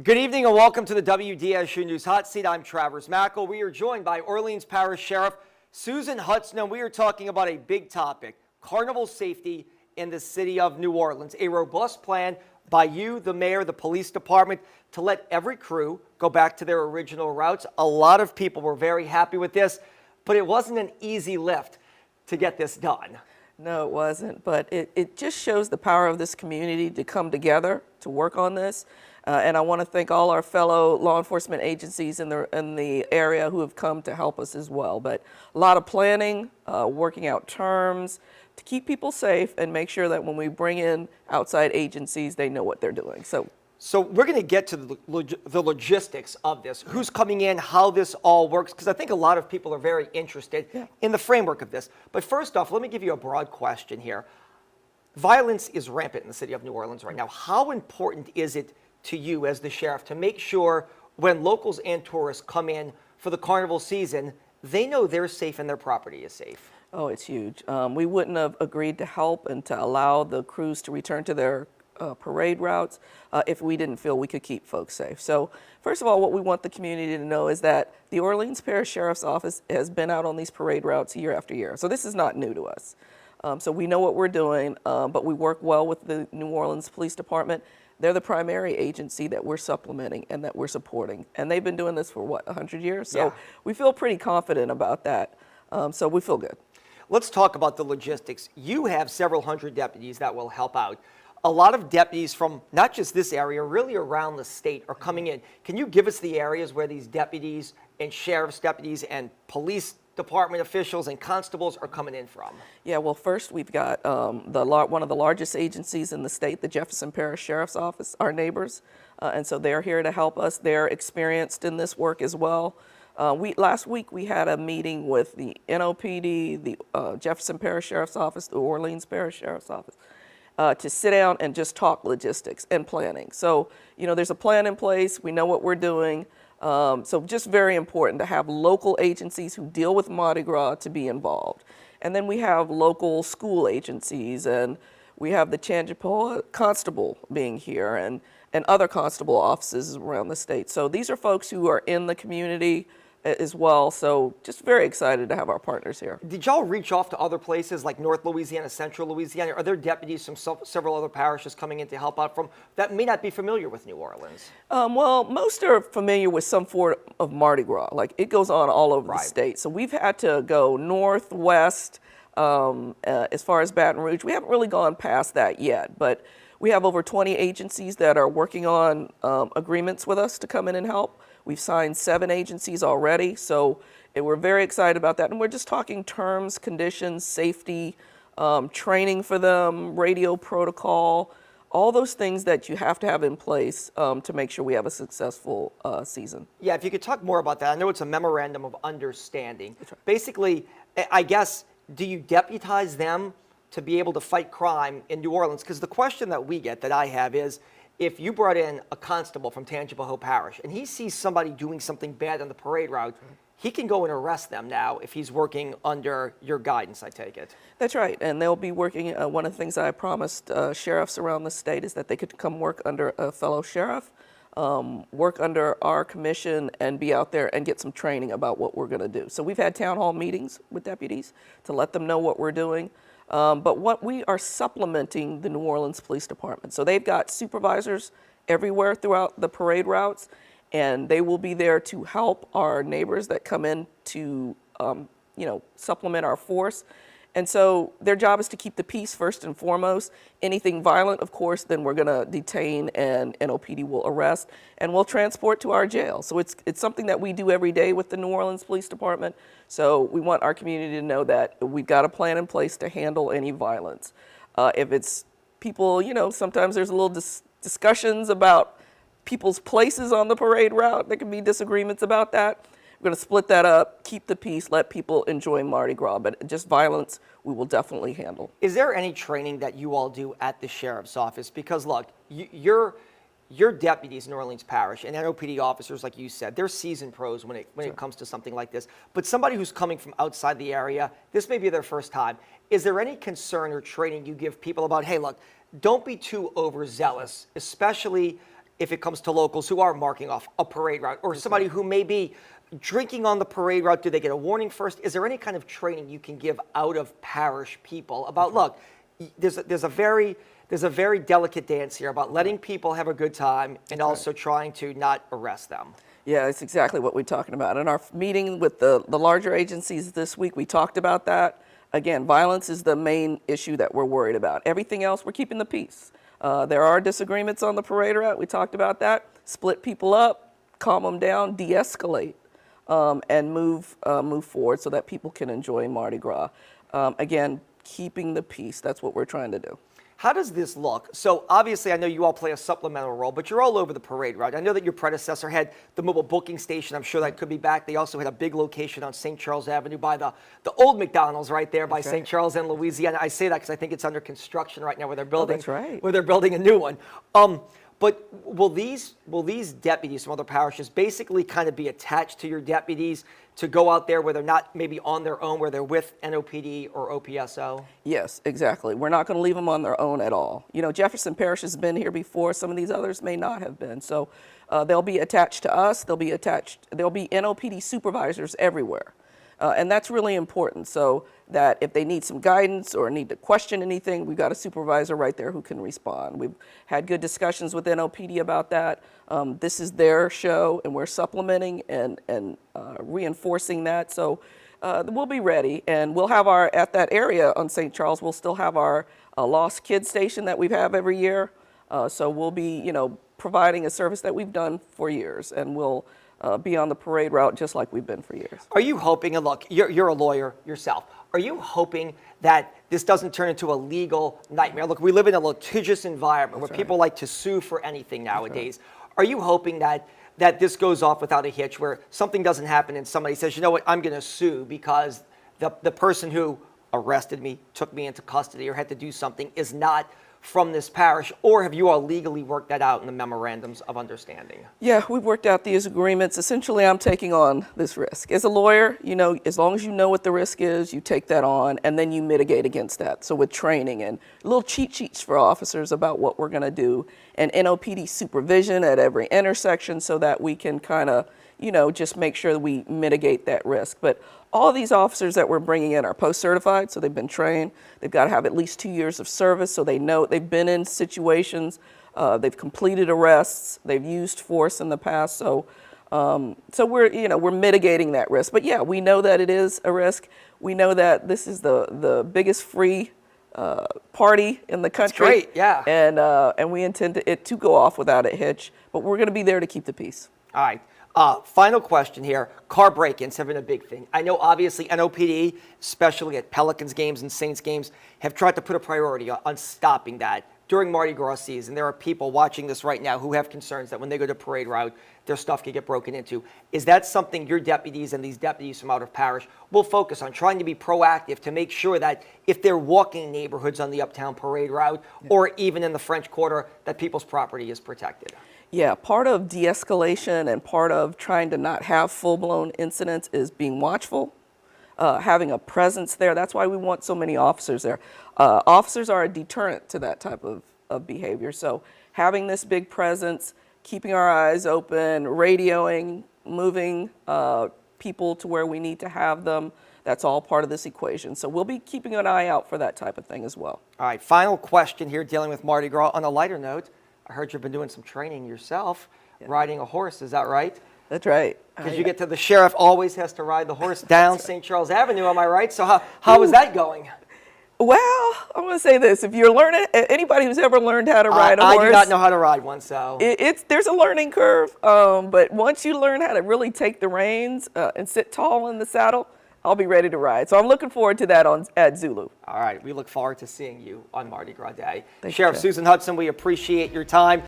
Good evening and welcome to the WDSU News Hot Seat. I'm Travers Mackel. We are joined by Orleans Parish Sheriff Susan Hudson, and we are talking about a big topic, carnival safety in the city of New Orleans. A robust plan by you, the mayor, the police department, to let every crew go back to their original routes. A lot of people were very happy with this, but it wasn't an easy lift to get this done. No, it wasn't, but it just shows the power of this community to come together to work on this. And I want to thank all our fellow law enforcement agencies in the area who have come to help us as well. But a lot of planning, working out terms to keep people safe and make sure that when we bring in outside agencies, they know what they're doing. So we're going to get to the logistics of this, who's coming in, how this all works, because I think a lot of people are very interested in the framework of this. But first off, let me give you a broad question here. Violence is rampant in the city of New Orleans right now. How important is it to you as the sheriff to make sure when locals and tourists come in for the carnival season, they know they're safe and their property is safe? Oh, it's huge. We wouldn't have agreed to help and to allow the crews to return to their parade routes if we didn't feel we could keep folks safe. So first of all, what we want the community to know is that the Orleans Parish Sheriff's Office has been out on these parade routes year after year. So this is not new to us. So we know what we're doing, but we work well with the New Orleans Police Department. They're the primary agency that we're supplementing and that we're supporting. And they've been doing this for, what, 100 years? So we feel pretty confident about that. So we feel good. Let's talk about the logistics. You have several hundred deputies that will help out. A lot of deputies from not just this area, really around the state are coming in. Can you give us the areas where these deputies and sheriff's deputies and police department officials and constables are coming in from? Yeah, well, first we've got one of the largest agencies in the state, the Jefferson Parish Sheriff's Office, our neighbors. And so they're here to help us. They're experienced in this work as well. Last week we had a meeting with the NOPD, the Jefferson Parish Sheriff's Office, the Orleans Parish Sheriff's Office, to sit down and just talk logistics and planning. So, you know, there's a plan in place. We know what we're doing. So just very important to have local agencies who deal with Mardi Gras to be involved. And then we have local school agencies, and we have the Tangipahoa Constable being here and other constable offices around the state. So these are folks who are in the community as well. So just very excited to have our partners here. Did y'all reach off to other places like North Louisiana, Central Louisiana? Are there deputies from several other parishes coming in to help out from that may not be familiar with New Orleans? Well, most are familiar with some form of Mardi Gras. Like, it goes on all over the state. So we've had to go northwest as far as Baton Rouge. We haven't really gone past that yet, but we have over 20 agencies that are working on agreements with us to come in and help. We've signed 7 agencies already, so we're very excited about that. And we're just talking terms, conditions, safety, training for them, radio protocol, all those things that you have to have in place to make sure we have a successful season. Yeah, if you could talk more about that. I know it's a memorandum of understanding. Basically, I guess, do you deputize them to be able to fight crime in New Orleans? Because the question that we get, that I have, is if you brought in a constable from Tangipahoa Parish and he sees somebody doing something bad on the parade route, he can go and arrest them now if he's working under your guidance, I take it. That's right, and they'll be working, one of the things I promised sheriffs around the state is that they could come work under a fellow sheriff, work under our commission, and be out there and get some training about what we're going to do. So we've had town hall meetings with deputies to let them know what we're doing. But what we are supplementing the New Orleans Police Department. So they've got supervisors everywhere throughout the parade routes, and they will be there to help our neighbors that come in to, supplement our force. And so their job is to keep the peace first and foremost. Anything violent, of course, then we're going to detain and NOPD will arrest and we'll transport to our jail. So it's something that we do every day with the New Orleans Police Department. So we want our community to know that we've got a plan in place to handle any violence. If it's people, sometimes there's a little discussions about people's places on the parade route. There can be disagreements about that. We're going to split that up, keep the peace, let people enjoy Mardi Gras, but just violence we will definitely handle. Is there any training that you all do at the sheriff's office? Because look, your deputies in New Orleans Parish and NOPD officers, like you said, they're seasoned pros when it comes to something like this. But somebody who's coming from outside the area, this may be their first time. Is there any concern or training you give people about, hey, look, don't be too overzealous, especially if it comes to locals who are marking off a parade route, or somebody who may be drinking on the parade route? Do they get a warning first? Is there any kind of training you can give out of parish people about, look, there's a very delicate dance here about letting people have a good time and also trying to not arrest them? Yeah, it's exactly what we're talking about. In our meeting with the larger agencies this week, we talked about that. Again, violence is the main issue that we're worried about. Everything else, we're keeping the peace. There are disagreements on the parade route. We talked about that. Split people up, calm them down, de-escalate, and move forward so that people can enjoy Mardi Gras. Again, keeping the peace. That's what we're trying to do. How does this look? So obviously, I know you all play a supplemental role, but you're all over the parade route. I know that your predecessor had the mobile booking station. I'm sure that could be back. They also had a big location on St. Charles Avenue by the old McDonald's right there by St. Charles and Louisiana. I say that because I think it's under construction right now where they're building. That's right. Where they're building a new one. But will these deputies from other parishes basically kind of be attached to your deputies to go out there where they're not maybe on their own, where they're with NOPD or OPSO? Yes, exactly. We're not going to leave them on their own at all. You know, Jefferson Parish has been here before. Some of these others may not have been. So they'll be attached to us. There'll be NOPD supervisors everywhere. And that's really important, so that if they need some guidance or need to question anything, we've got a supervisor right there who can respond. We've had good discussions with NOPD about that. This is their show, and we're supplementing and reinforcing that. So we'll be ready, and we'll have at that area on St. Charles, we'll still have our Lost Kids Station that we have every year. So we'll be, providing a service that we've done for years, and we'll be on the parade route just like we've been for years. Are you hoping, and look, you're a lawyer yourself, are you hoping that this doesn't turn into a legal nightmare? Look, we live in a litigious environment where people like to sue for anything nowadays. Are you hoping that this goes off without a hitch, where something doesn't happen and somebody says, you know what, I'm going to sue because the person who arrested me, took me into custody, or had to do something is not from this parish? Or have you all legally worked that out in the memorandums of understanding? Yeah, we've worked out these agreements. Essentially, I'm taking on this risk. As a lawyer, as long as you know what the risk is, you take that on, and then you mitigate against that. So with training and little cheat sheets for officers about what we're going to do, and NOPD supervision at every intersection so that we can kind of, just make sure that we mitigate that risk. But all these officers that we're bringing in are post-certified, so they've been trained. They've got to have at least 2 years of service, so they know they've been in situations, they've completed arrests, they've used force in the past. So, we're mitigating that risk. But yeah, we know that it is a risk. We know that this is the biggest free party in the country. That's great, yeah. And we intend it to go off without a hitch. But we're going to be there to keep the peace. All right. Final question here. Car break-ins have been a big thing. I know obviously NOPD, especially at Pelicans games and Saints games, have tried to put a priority on stopping that during Mardi Gras season. There are people watching this right now who have concerns that when they go to parade route, their stuff could get broken into. Is that something your deputies and these deputies from out of parish will focus on, trying to be proactive to make sure that if they're walking neighborhoods on the Uptown parade route or even in the French Quarter, that people's property is protected? Yeah, part of de-escalation and part of trying to not have full-blown incidents is being watchful, having a presence there. That's why we want so many officers there. Officers are a deterrent to that type of behavior. So having this big presence, keeping our eyes open, radioing, moving people to where we need to have them, that's all part of this equation. So we'll be keeping an eye out for that type of thing as well. All right, final question here dealing with Mardi Gras. On a lighter note, I heard you've been doing some training yourself, riding a horse. Is that right? That's right. Because you get to the sheriff always has to ride the horse down St. Charles Avenue, am I right? So how is that going? Well, I'm going to say this. If you're learning, anybody who's ever learned how to ride a horse. I do not know how to ride one, so. There's a learning curve, but once you learn how to really take the reins and sit tall in the saddle, I'll be ready to ride. So I'm looking forward to that at Zulu. All right, we look forward to seeing you on Mardi Gras Day. Thank Sheriff you, Susan Hudson, we appreciate your time.